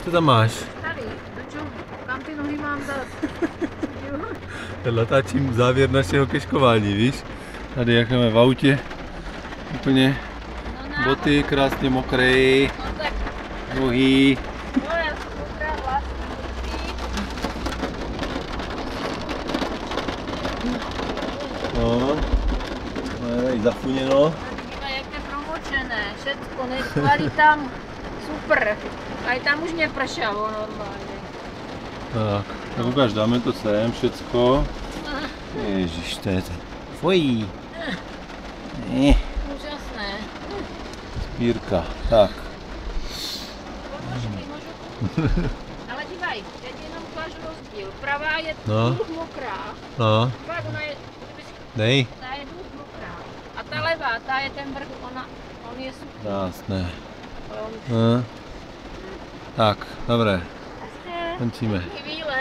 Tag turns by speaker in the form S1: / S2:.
S1: Co tam máš?
S2: Tady, kam ty nohy mám dát?
S1: Natáčím závěr našeho keškování, víš? Tady jak máme v autě, úplně boty krásně mokré, nohy. No, máme zafuněno.
S2: Jak je promočené, všetko, nechvali tam, super. A tam už nepršalo normálně.
S1: Tak ukáž, dáme to sem, všecko. Ježiš, to je to. Fuj.
S2: Úžasné.
S1: Spírka, tak.
S2: Ale dívaj, já ti jenom ukážu rozdíl. Pravá je
S1: No.
S2: důl mokrá.
S1: No,
S2: Fakt, ona je,
S1: dej.
S2: ta je důl mokrá. A ta levá, ta je ten vrch, on je suchý.
S1: Krásné. Tak, dobré. Končíme.
S2: Výlet.